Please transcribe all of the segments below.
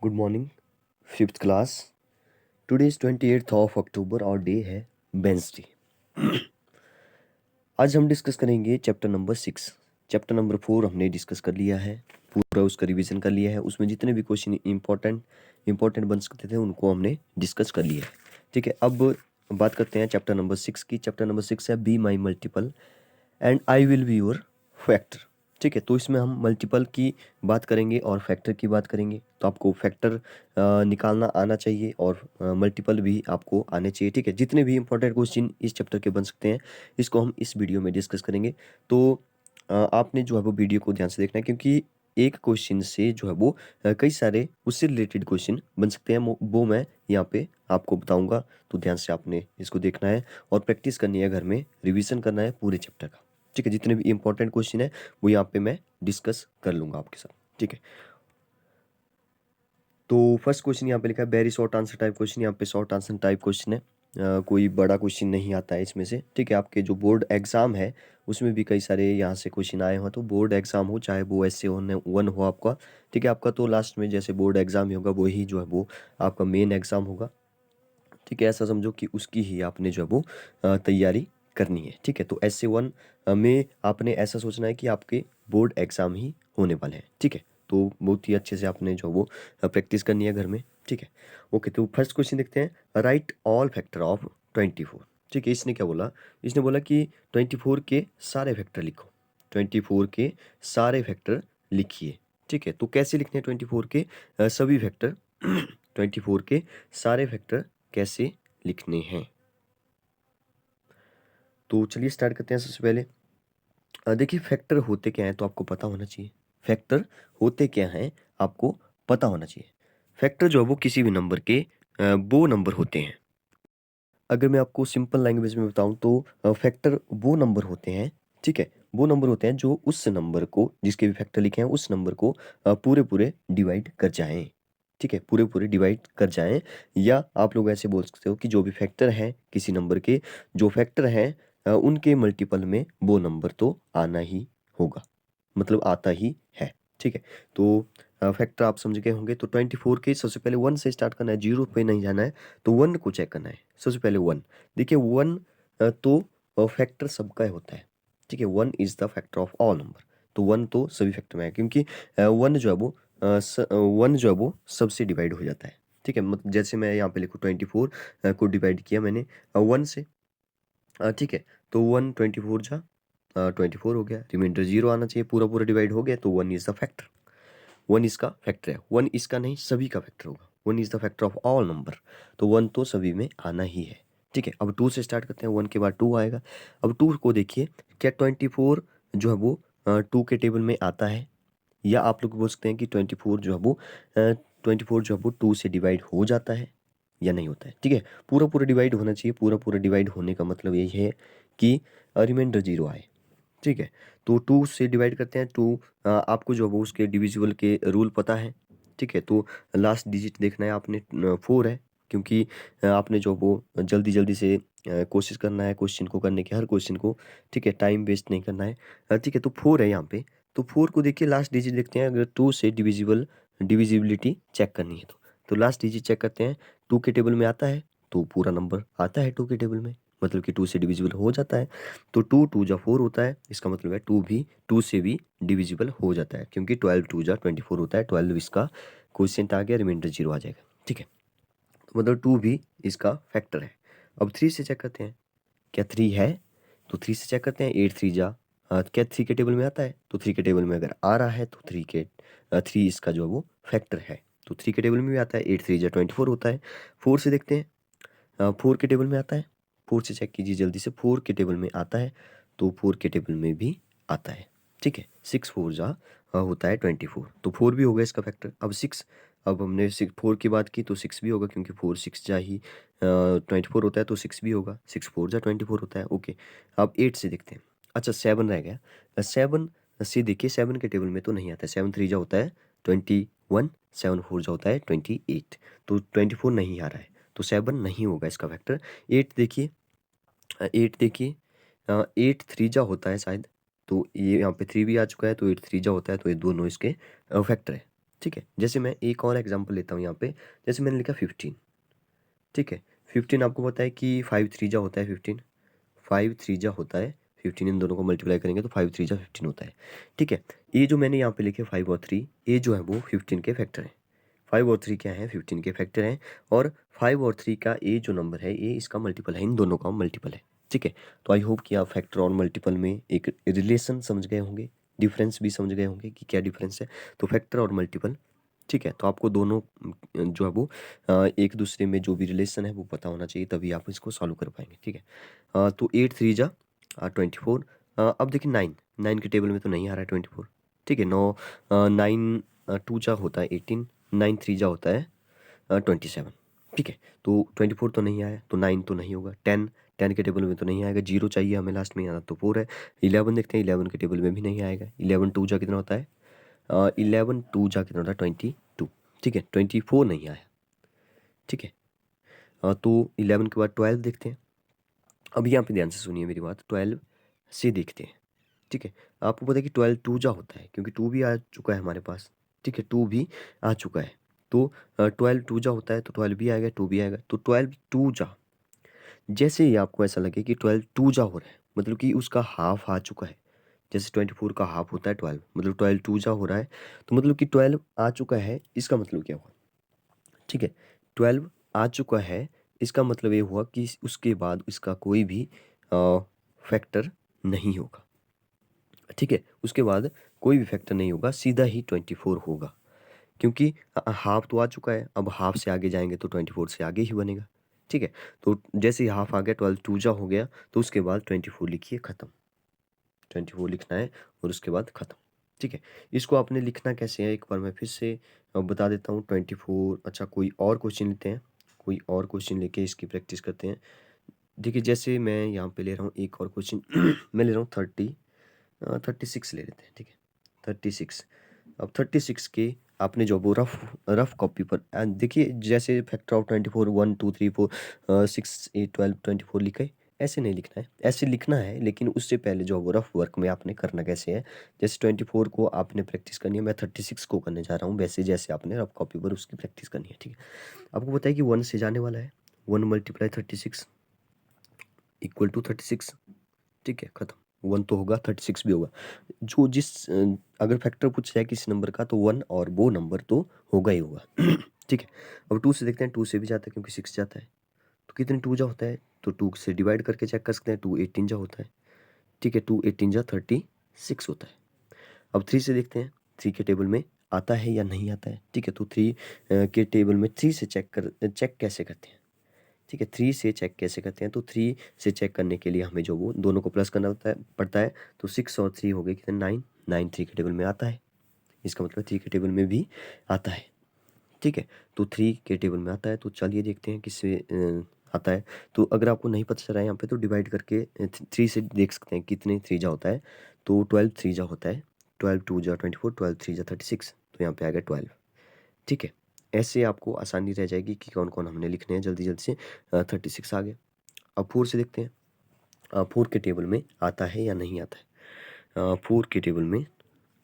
Good morning fifth class. Today is 28th of October और day है Wednesday. आज हम डिस्कस करेंगे चैप्टर नंबर 6। चैप्टर नंबर 4 हमने डिस्कस कर लिया है, पूरा उसका रिवीजन कर लिया है। उसमें जितने भी क्वेश्चन इंपॉर्टेंट बन सकते थे उनको हमने डिस्कस कर लिया है। ठीक है, अब बात करते हैं चैप्टर नंबर 6 की। चैप्टर नंबर 6 है be my multiple and I will be your factor. ठीक है, तो इसमें हम मल्टीपल की बात करेंगे और फैक्टर की बात करेंगे। तो आपको फैक्टर निकालना आना चाहिए और मल्टीपल भी आपको आने चाहिए। ठीक है, जितने भी इंपॉर्टेंट क्वेश्चन इस चैप्टर के बन सकते हैं इसको हम इस वीडियो में डिस्कस करेंगे। तो आपने जो है वो वीडियो को ध्यान से देखना है, क्योंकि एक क्वेश्चन से जो है वो कई सारे उससे रिलेटेड क्वेश्चन बन सकते हैं। वो मैं यहाँ पे आपको बताऊंगा, तो ध्यान से आपने इसको देखना है और प्रैक्टिस करनी है, घर में रिवीजन करना है पूरे चैप्टर का। ठीक है, जितने भी इंपॉर्टेंट क्वेश्चन है वो यहाँ पे मैं डिस्कस कर लूंगा आपके साथ। ठीक है, तो फर्स्ट क्वेश्चन यहाँ पे लिखा है very short answer type question. यहाँ पे शॉर्ट आंसर टाइप क्वेश्चन है, कोई बड़ा क्वेश्चन नहीं आता है इसमें से। ठीक है, आपके जो बोर्ड एग्जाम है उसमें भी कई सारे यहाँ से क्वेश्चन आए हो, तो बोर्ड एग्जाम हो चाहे वो ऐसे वन हो आपका। ठीक है, आपका तो लास्ट में जैसे बोर्ड एग्जाम ही होगा वही जो है वो आपका मेन एग्जाम होगा। ठीक है, ऐसा समझो कि उसकी ही आपने जो है वो तैयारी करनी है। ठीक है, तो ऐसे 1 में आपने ऐसा सोचना है कि आपके बोर्ड एग्जाम ही होने वाले हैं। ठीक है, तो बहुत ही अच्छे से आपने जो वो प्रैक्टिस करनी है घर में। ठीक है, ओके, तो फर्स्ट क्वेश्चन देखते हैं, राइट ऑल फैक्टर ऑफ 24। ठीक है, इसने क्या बोला, इसने बोला कि 24 के सारे फैक्टर लिखो। 24 के सारे फैक्टर लिखिए। ठीक है, तो कैसे लिखने हैं 24 के सभी फैक्टर 24 के सारे फैक्टर कैसे लिखने हैं। तो चलिए स्टार्ट करते हैं। सबसे पहले देखिए फैक्टर होते क्या हैं तो आपको पता होना चाहिए। फैक्टर होते क्या हैं आपको पता होना चाहिए। फैक्टर जो है वो किसी भी नंबर के वो नंबर होते हैं। अगर मैं आपको सिंपल लैंग्वेज में बताऊं तो फैक्टर वो नंबर होते हैं। ठीक है, वो नंबर होते हैं जो उस नंबर को, जिसके भी फैक्टर लिखे हैं उस नंबर को पूरे पूरे डिवाइड कर जाएं। ठीक है, पूरे पूरे डिवाइड कर जाएं। या आप लोग ऐसे बोल सकते हो कि जो भी फैक्टर हैं किसी नंबर के, जो फैक्टर हैं उनके मल्टीपल में वो नंबर तो आना ही होगा, मतलब आता ही है। ठीक है, तो फैक्टर आप समझ गए होंगे। तो 24 के सबसे पहले 1 से स्टार्ट करना है, 0 पे नहीं जाना है। तो 1 को चेक करना है। सबसे पहले 1 देखिए। 1 तो फैक्टर सबका होता है। ठीक है, 1 is the factor of all number. तो 1 तो सभी फैक्टर में है, क्योंकि 1 जो है वो 1 जो है वो सबसे डिवाइड हो जाता है। ठीक है, मतलब जैसे मैं यहाँ पे लिखूँ 24 को डिवाइड किया मैंने 1 से। ठीक है, तो 1 24 जा 24 हो गया, रिमाइंडर 0 आना चाहिए। पूरा पूरा डिवाइड हो गया तो 1 इज द फैक्टर। 1 इसका फैक्टर है, 1 इसका नहीं सभी का फैक्टर होगा। 1 is the factor of all number, तो 1 तो सभी में आना ही है। ठीक है, अब 2 से स्टार्ट करते हैं। 1 के बाद 2 आएगा। अब 2 को देखिए, क्या 24 जो है वो 2 के टेबल में आता है, या आप लोग बोल सकते हैं कि 24 जो है वो 24 जो है वो 2 से डिवाइड हो जाता है या नहीं होता है। ठीक है, पूरा पूरा डिवाइड होना चाहिए। पूरा पूरा डिवाइड होने का मतलब यही है कि रिमाइंडर 0 आए। ठीक है, तो 2 से डिवाइड करते हैं। 2 आपको जो है वो उसके डिविजिबल के रूल पता है। ठीक है, तो लास्ट डिजिट देखना है आपने 4 है, क्योंकि आपने जो वो जल्दी जल्दी से कोशिश करना है क्वेश्चन को करने की, हर क्वेश्चन को। ठीक है, टाइम वेस्ट नहीं करना है। ठीक है, तो 4 है यहाँ पे। तो 4 को देखिए, लास्ट डिजिट देखते हैं। अगर 2 से डिविजिबिलिटी चेक करनी है तो लास्ट डिजिट चेक करते हैं। 2 के टेबल में आता है तो पूरा नंबर आता है 2 के टेबल में, मतलब कि 2 से डिविजिबल हो जाता है। तो 2 2 जा 4 होता है, इसका मतलब है 2 भी 2 से भी डिविजिबल हो जाता है, क्योंकि 12 2 जा 24 होता है। 12 इसका क्वेश्चन आ गया, रिमाइंडर 0 आ जाएगा। ठीक है, तो मतलब 2 भी इसका फैक्टर है। अब 3 से चेक करते हैं, क्या 3 है, तो 3 से चेक करते हैं। 8 3 जा क्या 3 के टेबल में आता है, तो 3 के टेबल में अगर आ रहा है तो 3 इसका जो है वो फैक्टर है। तो 3 के टेबल में भी आता है। 8 3 जा 24 होता है। 4 से देखते हैं, 4 के टेबल में आता है। 4 से चेक कीजिए जल्दी से, 4 के टेबल में आता है तो 4 के टेबल में भी आता है। ठीक है, 6 4 जा होता है 24, तो 4 भी हो गया इसका फैक्टर। अब 6, अब हमने 4 की बात की तो 6 भी होगा, क्योंकि 4 6 जा ही 24 होता है, तो 6 भी होगा। 6 4 जा 24 होता है। ओके, अब 8 से देखते हैं। अच्छा 7 रह गया। 7 से देखिए, 7 के टेबल में तो नहीं आता है। 7 3 जा होता है 21, 7 4 जा होता है 28, तो 24 नहीं आ रहा है, तो 7 नहीं होगा इसका फैक्टर। 8 देखिए, 8 देखिए, 8 3 जा होता है शायद, तो ये यहाँ पे 3 भी आ चुका है, तो 8 3 जा होता है, तो ये दोनों इसके फैक्टर है। ठीक है। जैसे मैं एक और एग्जांपल लेता हूँ यहाँ पे, जैसे मैंने लिखा 15, ठीक है। 15 आपको पता है कि 5 3 जा होता है 15, 5 3 जा होता है 15, इन दोनों को मल्टीप्लाई करेंगे तो 5 3 जा 15 होता है, ठीक है। ये जो मैंने यहाँ पे लिखे 5 और 3, ये जो है वो 15 के फैक्टर हैं। 5 और 3 क्या है, 15 के फैक्टर हैं, और 5 और 3 का ये जो नंबर है ये इसका मल्टीपल है, इन दोनों का मल्टीपल है, ठीक है। तो आई होप कि आप फैक्टर और मल्टीपल में एक रिलेशन समझ गए होंगे, डिफरेंस भी समझ गए होंगे कि क्या डिफरेंस है। तो फैक्टर और मल्टीपल, ठीक है। तो आपको दोनों जो है वो एक दूसरे में जो भी रिलेशन है वो पता होना चाहिए, तभी आप इसको सॉल्व कर पाएंगे, ठीक है। तो 8 3 जा 24। अब देखिए 9, 9 के टेबल में तो नहीं आ रहा है 24, ठीक है। 9 9 2 जा होता है 18, 9 3 जा होता है 27, ठीक है। तो 24 तो नहीं आया, तो 9 तो नहीं होगा। 10, 10 के टेबल में तो नहीं आएगा, 0 चाहिए हमें लास्ट में, आना तो 4 है। 11 देखते हैं, 11 के टेबल में भी नहीं आएगा। 11 2 जा कितना होता है, 11 2 जा कितना होता है 22, ठीक है। 24 नहीं आया, ठीक है। तो 11 के बाद 12 देखते हैं। अब यहाँ पे ध्यान से सुनिए मेरी बात, 12 से देखते हैं, ठीक है। आपको पता है कि 12 2 जा होता है, क्योंकि 2 भी आ चुका है हमारे पास, ठीक है। 2 भी आ चुका है, तो 12 2 जा होता है, तो 12 भी आएगा, 2 भी आएगा, तो 12 2 जा। जैसे ही आपको ऐसा लगे कि 12 2 जा हो रहा है, मतलब कि उसका हाफ आ चुका है। जैसे 24 का हाफ होता है 12, मतलब 12 2 जा हो रहा है, तो मतलब कि 12 आ चुका है, इसका मतलब क्या हुआ, ठीक है। 12 आ चुका है, इसका मतलब ये हुआ कि उसके बाद इसका कोई भी फैक्टर नहीं होगा, ठीक है। उसके बाद कोई भी फैक्टर नहीं होगा, सीधा ही 24 होगा, क्योंकि हाफ तो आ चुका है, अब हाफ से आगे जाएंगे तो 24 से आगे ही बनेगा, ठीक है। तो जैसे ही हाफ आ गया, 12 2 जा हो गया, तो उसके बाद 24 लिखिए, ख़त्म। 24 लिखना है और उसके बाद ख़त्म, ठीक है। इसको आपने लिखना कैसे है, एक बार मैं फिर से बता देता हूँ। 24, अच्छा कोई और क्वेश्चन लेते हैं, कोई और क्वेश्चन लेके इसकी प्रैक्टिस करते हैं। देखिए जैसे मैं यहाँ पे ले रहा हूँ एक और क्वेश्चन मैं ले रहा हूँ 36 ले लेते हैं, ठीक है। 36, अब 36 के आपने जो वो रफ कॉपी पर देखिए, जैसे फैक्टर ऑफ 24 1 2 3 4 6 8 12 24 लिखा है, ऐसे नहीं लिखना है, ऐसे लिखना है, लेकिन उससे पहले जो वो रफ वर्क में आपने करना कैसे है, जैसे 24 को आपने प्रैक्टिस करनी है, मैं 36 को करने जा रहा हूँ, वैसे जैसे आपने रफ कॉपी पर उसकी प्रैक्टिस करनी है, ठीक है। आपको पता है कि 1 से जाने वाला है, 1 मल्टीप्लाई 36 इक्वल टू 36, ठीक है, खत्म। 1 तो होगा, 36 भी होगा। जो जिस अगर फैक्टर पूछा जाए किसी नंबर का, तो 1 और वो नंबर तो होगा ही होगा ठीक है। अब 2 से देखते हैं, 2 से भी जाता है क्योंकि 6 जाता है, तो कितने 2 जा होता है, तो 2 से डिवाइड करके चेक कर सकते हैं, 2 18 जा होता है, ठीक है। 2 18 जा 36 होता है। अब 3 से देखते हैं, 3 के टेबल में आता है या नहीं आता है, ठीक है। तो 3 के टेबल में 3 से चेक कैसे करते हैं, ठीक है। 3 से चेक कैसे करते हैं, तो 3 से चेक करने के लिए हमें जो वो दोनों को प्लस करना पड़ता है। तो 6 और 3 हो गए कितने, 9, 9 3 के टेबल में आता है, इसका मतलब 3 के टेबल में भी आता है, ठीक है। तो 3 के टेबल में आता है, तो चलिए देखते हैं किससे आता है। तो अगर आपको नहीं पता चल रहा है यहाँ पे, तो डिवाइड करके 3 से देख सकते हैं कितने 3 जा होता है, तो 12 3 जा होता है, 12 2 जा 24, 12 3 जा 36, तो यहाँ पे आ गया 12, ठीक है। ऐसे आपको आसानी रह जाएगी कि कौन कौन हमने लिखने हैं, जल्दी जल्दी से। 36 आ गया। अब 4 से देखते हैं, 4 के टेबल में आता है या नहीं आता है। 4 के टेबल में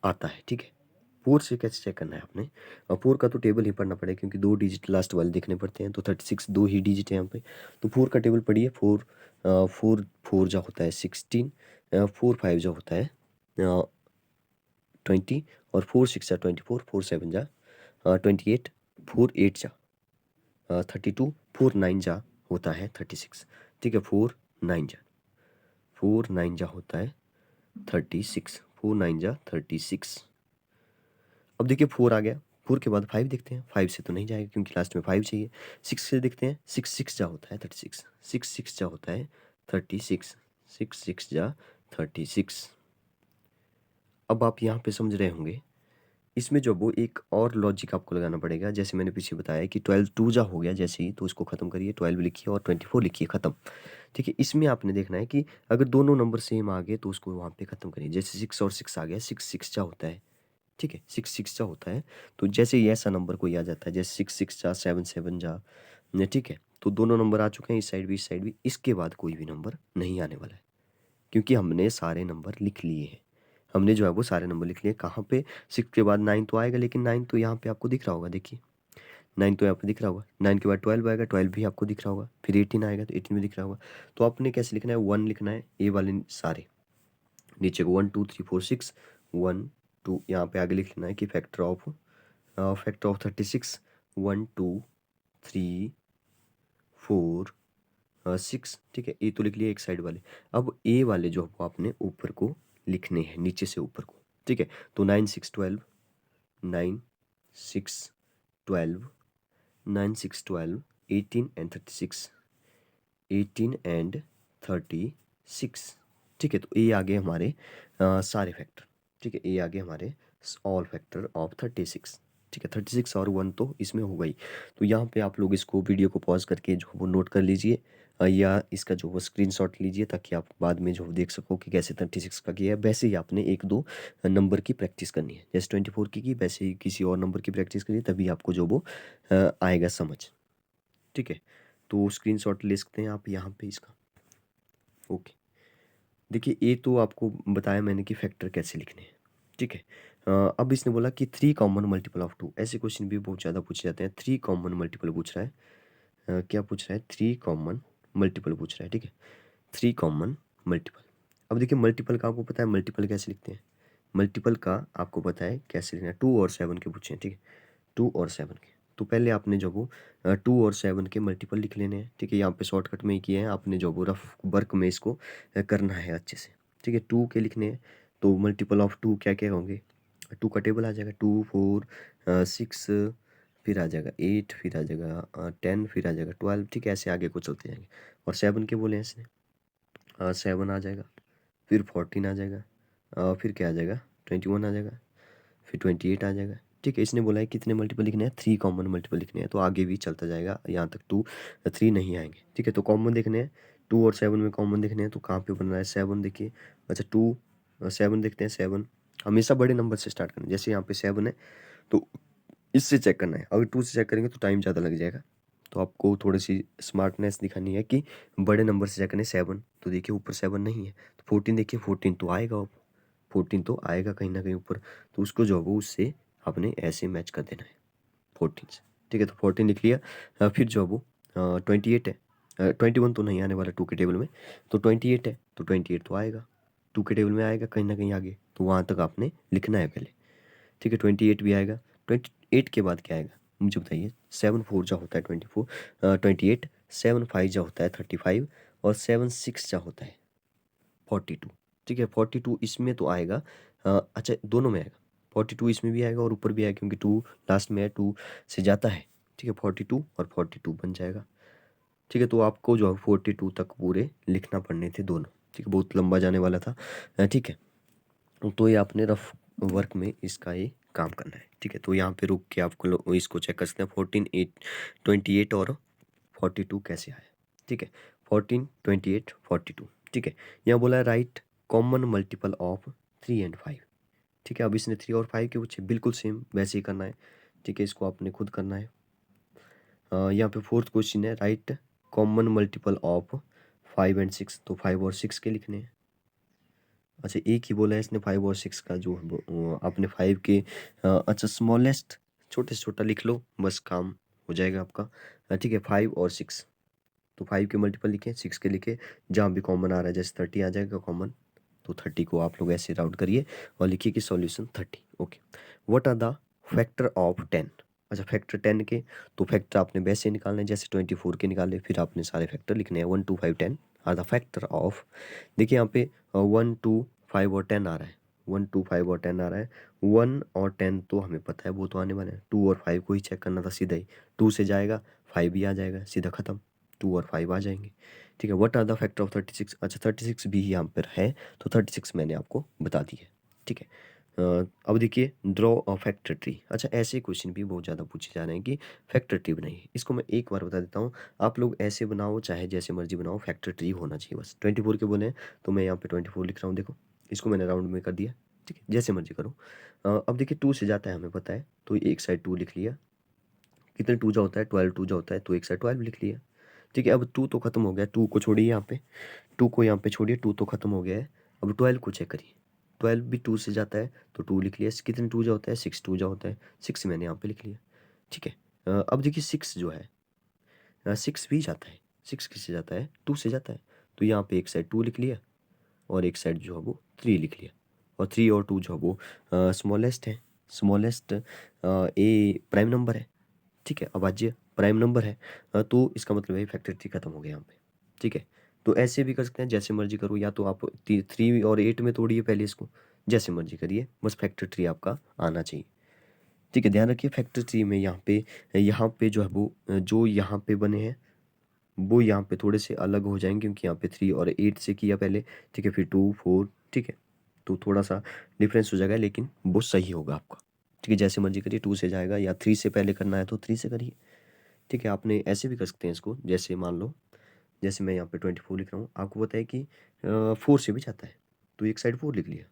आता है, ठीक है। 4 से कैसे चेक करना है आपने, 4 का तो टेबल ही पढ़ना पड़ेगा, क्योंकि 2 डिजिट लास्ट वाले देखने पड़ते हैं, तो 36 2 ही डिजिट है यहाँ पे, तो 4 का टेबल पढ़िए। 4 4 4 जा होता है 16, 4 5 जा होता है 20, और 4 6 जा 24, 4 7 जा 28, 4 8 जा 32, 4 9 जा होता है 36, ठीक है। 4 9 जा, 4 9 जा होता है 36, 4 9 जा 36। अब देखिए 4 आ गया, 4 के बाद 5 देखते हैं, 5 से तो नहीं जाएगा क्योंकि लास्ट में 5 चाहिए। 6 से देखते हैं, 6 6 जा होता है 36, 6 6 जा होता है 36, 6 6 जा 36। अब आप यहाँ पे समझ रहे होंगे, इसमें जो वो एक और लॉजिक आपको लगाना पड़ेगा, जैसे मैंने पीछे बताया कि 12 2 जा हो गया जैसे ही, तो इसको ख़त्म करिए, 12 लिखिए और 24 लिखिए, ख़त्म, ठीक है। इसमें आपने देखना है कि अगर दोनों नंबर सेम आ गए तो उसको वहाँ पे ख़त्म करिए। जैसे 6 और 6 आ गया, 6 6 जा होता है, ठीक है, 6 6 जा होता है, तो जैसे ही ऐसा नंबर कोई आ जाता है, जैसे 6 6 जा 7 7 जा, ठीक है, तो दोनों नंबर आ चुके हैं, इस साइड भी इस साइड भी, इसके बाद कोई भी नंबर नहीं आने वाला है, क्योंकि हमने सारे नंबर लिख लिए हैं। हमने जो है वो सारे नंबर लिख लिए। कहाँ पे? 6 के बाद 9 तो आएगा, लेकिन 9 तो यहाँ पे आपको दिख रहा होगा, देखिए 9 तो यहाँ पे दिख रहा होगा। 9 के बाद 12 आएगा, 12 भी आपको दिख रहा होगा। फिर 18 आएगा तो 18 भी दिख रहा होगा। तो आपने कैसे लिखना है? 1 लिखना है, ए वाले सारे नीचे को 1 2 3 4 6 1 2, यहाँ पे आगे लिख लेना है कि फैक्टर ऑफ 36 1 2 3 4 6। ठीक है, ए तो लिख लिया एक साइड वाले। अब ए वाले जो वो आपने ऊपर को लिखने हैं, नीचे से ऊपर को। ठीक है, तो 9 6 12, 9 6 12, 9 6 12, 18 एंड 36, 18 एंड 36। ठीक है, तो ये आ गए हमारे सारे फैक्टर। ठीक है, ये आ गए हमारे ऑल फैक्टर ऑफ 36। ठीक है, 36 और 1 तो इसमें हो गई। तो यहाँ पे आप लोग इसको वीडियो को पॉज करके जो वो नोट कर लीजिए, या इसका जो वो स्क्रीनशॉट लीजिए, ताकि आप बाद में जो देख सको कि कैसे 36 का किया है। वैसे ही आपने एक दो नंबर की प्रैक्टिस करनी है, जैसे 24 की वैसे ही किसी और नंबर की प्रैक्टिस करिए, तभी आपको जो वो आएगा समझ। ठीक है, तो स्क्रीनशॉट ले सकते हैं आप यहाँ पे इसका। ओके, देखिए ये तो आपको बताया मैंने कि फैक्टर कैसे लिखने हैं। ठीक है, अब इसने बोला कि 3 कॉमन मल्टीपल ऑफ 2। ऐसे क्वेश्चन भी बहुत ज़्यादा पूछे जाते हैं। 3 कॉमन मल्टीपल पूछ रहा है। क्या पूछ रहा है? 3 कॉमन मल्टीपल पूछ रहा है। ठीक है, 3 कॉमन मल्टीपल। अब देखिए मल्टीपल का आपको पता है मल्टीपल कैसे लिखते हैं। मल्टीपल का आपको पता है कैसे लिखना है। 2 और 7 के पूछे हैं। ठीक है, 2 और 7 के, तो पहले आपने जो वो 2 और 7 के मल्टीपल लिख लेने हैं। ठीक है, यहाँ पे शॉर्टकट में ही किए हैं आपने, जो वो रफ वर्क में इसको करना है अच्छे से। ठीक है, 2 के लिखने हैं, तो मल्टीपल ऑफ 2 क्या क्या होंगे? 2 का टेबल आ जाएगा, 2 4 6, फिर आ जाएगा 8, फिर आ जाएगा 10, फिर आ जाएगा 12। ठीक है, ऐसे आगे को चलते जाएंगे। और 7 के बोले हैं इसने, 7 आ जाएगा, फिर 14 आ जाएगा, फिर क्या आ जाएगा? 21 आ जाएगा, फिर 28 आ जाएगा। ठीक है, इसने बोला है कितने मल्टीपल लिखने हैं? 3 कॉमन मल्टीपल लिखने हैं, तो आगे भी चलता जाएगा, यहाँ तक 2 3 नहीं आएंगे। ठीक है, तो कॉमन देखने हैं, 2 और 7 में कॉमन देखने हैं, तो कहाँ पे बन रहा है? 7 देखिए। अच्छा 2 7 देखते हैं। 7 हमेशा बड़े नंबर से स्टार्ट करना है। जैसे यहाँ पे 7 है तो इससे चेक करना है। अगर 2 से चेक करेंगे तो टाइम ज़्यादा लग जाएगा, तो आपको थोड़ी सी स्मार्टनेस दिखानी है कि बड़े नंबर से चेक करें। 7 तो देखिए ऊपर 7 नहीं है, तो 14 देखिए, 14 तो आएगा, 14 तो आएगा कहीं ना कहीं ऊपर, तो उसको जो है वो उससे आपने ऐसे मैच कर देना है 14 से। ठीक है, तो 14 लिख लिया। फिर जो है वो 28 है, 21 तो नहीं आने वाला 2 के टेबल में, तो 28 है, तो 28 तो आएगा 2 के टेबल में, आएगा कहीं ना कहीं आगे, तो वहाँ तक आपने लिखना है पहले। ठीक है, 28 भी आएगा। 28 के बाद क्या आएगा मुझे बताइए? 7 4 जा होता है 24, 28, 7 5 जा होता है 35, और 7 6 जा होता है 42। ठीक है, 42 इसमें तो आएगा, अच्छा दोनों में आएगा, 42 इसमें भी आएगा और ऊपर भी आएगा, क्योंकि 2 लास्ट में है, 2 से जाता है। ठीक है, 42 और 42 बन जाएगा। ठीक है, तो आपको जो है 42 तक पूरे लिखना पड़ने थे दोनों। ठीक है, बहुत लंबा जाने वाला था। ठीक है, तो ये आपने रफ वर्क में इसका ये काम करना है। ठीक है, तो यहाँ पे रुक के आपको इसको चेक कर सकते हैं 14 8 28 और 42 कैसे आया। ठीक है, 14 28 42। ठीक है, यहाँ बोला है right common multiple of 3 and 5। ठीक है, अब इसने 3 और 5 के पूछे, बिल्कुल सेम वैसे ही करना है। ठीक है, इसको आपने खुद करना है। यहाँ पे फोर्थ क्वेश्चन है right common multiple of 5 and 6, तो 5 और 6 के लिखने हैं। अच्छा एक ही बोला है इसने 5 और 6 का, जो आपने 5 के अच्छा स्मॉलेस्ट छोटे से छोटा लिख लो, बस काम हो जाएगा आपका। ठीक है, 5 और 6, तो 5 के मल्टीपल लिखे, 6 के लिखे, जहाँ भी कॉमन आ रहा है, जैसे 30 आ जाएगा कॉमन, तो 30 को आप लोग ऐसे राउंड करिए और लिखिए कि solution 30। Okay, what are the factor of 10? अच्छा फैक्टर 10 के, तो फैक्टर आपने वैसे निकालने जैसे 24 के निकाले, फिर आपने सारे फैक्टर लिखने हैं। 1 2 5 10 आर द फैक्टर ऑफ, देखिए यहाँ पे 1 2 5 और 10 आ रहा है, 1 2 5 और 10 आ रहा है। 1 और 10 तो हमें पता है वो तो आने वाले हैं, 2 और 5 को ही चेक करना था सीधा ही, 2 से जाएगा 5 भी आ जाएगा, सीधा खत्म, 2 और 5 आ जाएंगे। ठीक है, what are the factor of 36? अच्छा 36 भी यहाँ पर है, तो 36 मैंने आपको बता दी है। ठीक है, अब देखिए ड्रॉ अ फैक्टर ट्री। अच्छा ऐसे क्वेश्चन भी बहुत ज़्यादा पूछे जा रहे हैं कि फैक्टर ट्री बनाइए। इसको मैं एक बार बता देता हूँ, आप लोग ऐसे बनाओ चाहे जैसे मर्जी बनाओ, फैक्टर ट्री होना चाहिए बस। 24 के बोले हैं तो मैं यहाँ पे 24 लिख रहा हूँ, देखो इसको मैंने राउंड में कर दिया। ठीक है, जैसे मर्जी करो। अब देखिए 2 से जाता है हमें पता है, तो एक साइड 2 लिख लिया, कितने 2 जा होता है 12, 2 जा होता है, तो एक साइड 12 लिख लिया। ठीक है, अब 2 तो खत्म हो गया, 2 को छोड़िए यहाँ पे, 2 को यहाँ पे छोड़िए, 2 तो खत्म हो गया है। अब 12 को चेक करिए, 12 भी 2 से जाता है तो 2 लिख लिया। कितने 2 जा होता है, 6 2 जा होता है, 6 मैंने यहाँ पे लिख लिया। ठीक है, अब देखिए 6 जो है 6 भी जाता है। 6 किससे जाता है, 2 से जाता है। तो यहाँ पे एक साइड 2 लिख लिया और एक साइड जो है वो 3 लिख लिया। और 3 और 2 जो है वो स्मॉलेस्ट है। स्मॉलेस्ट ए प्राइम नंबर है। ठीक है, अभाज्य प्राइम नंबर है। तो इसका मतलब है फैक्टर 3 खत्म हो गया यहाँ पे। ठीक है, तो ऐसे भी कर सकते हैं, जैसे मर्जी करो, या तो आप 3 और 8 में तोड़िए पहले इसको, जैसे मर्जी करिए, बस फैक्टर 3 आपका आना चाहिए। ठीक है, ध्यान रखिए फैक्टर 3 में यहाँ पे जो है वो जो यहाँ पे बने हैं वो यहाँ पे थोड़े से अलग हो जाएंगे, क्योंकि यहाँ पे 3 और 8 से किया पहले। ठीक है, फिर 2 4। ठीक है, तो थोड़ा सा डिफरेंस हो जाएगा, लेकिन वो सही होगा आपका। ठीक है, जैसे मर्जी करिए, 2 से जाएगा या 3 से पहले करना है तो 3 से करिए। ठीक है, आपने ऐसे भी कर सकते हैं इसको, जैसे मान लो, जैसे मैं यहाँ पे 24 लिख रहा हूँ, आपको पता है कि 4 से भी जाता है, तो एक साइड 4 लिख लिया,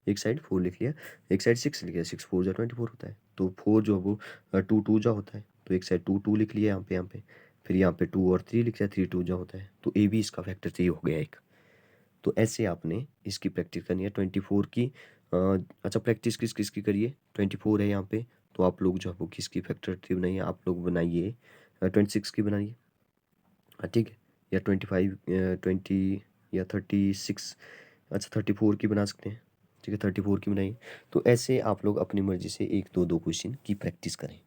एक साइड 4 लिख लिया, एक साइड 6 लिख लिया। 6 4 जा 24 होता है, तो 4 जो है वो 2 2 जा होता है, तो एक साइड 2 2 लिख लिया यहाँ पे। फिर यहाँ पे 2 और 3 लिख लिया, 3 2 जा होता है, तो ए भी इसका फैक्टर 3 हो गया एक। तो ऐसे आपने इसकी प्रैक्टिस करनी है 24 की। अच्छा, प्रैक्टिस किस किस की करिए, 24 है यहाँ पे, तो आप लोग जो है वो किसकी फैक्टर 3 बनाइए, आप लोग बनाइए 26 की बनाइए। ठीक है, या 25 20 या 36, अच्छा 34 की बना सकते हैं। ठीक है, 34 की बनाइए। तो ऐसे आप लोग अपनी मर्जी से 1 2 2 क्वेश्चन की प्रैक्टिस करें।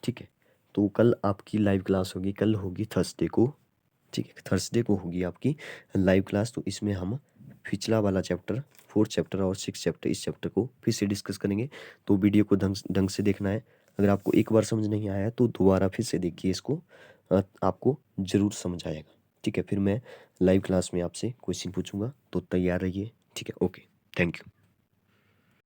ठीक है, तो कल आपकी लाइव क्लास होगी, कल होगी थर्सडे को। ठीक है, थर्सडे को होगी आपकी लाइव क्लास। तो इसमें हम पिछला वाला चैप्टर, 4th चैप्टर और 6th चैप्टर, इस चैप्टर को फिर से डिस्कस करेंगे। तो वीडियो को ढंग से देखना है। अगर आपको एक बार समझ नहीं आया तो दोबारा फिर से देखिए इसको, आपको ज़रूर समझ आएगा। ठीक है, फिर मैं लाइव क्लास में आपसे क्वेश्चन पूछूंगा, तो तैयार रहिए। ठीक है, ओके, थैंक यू।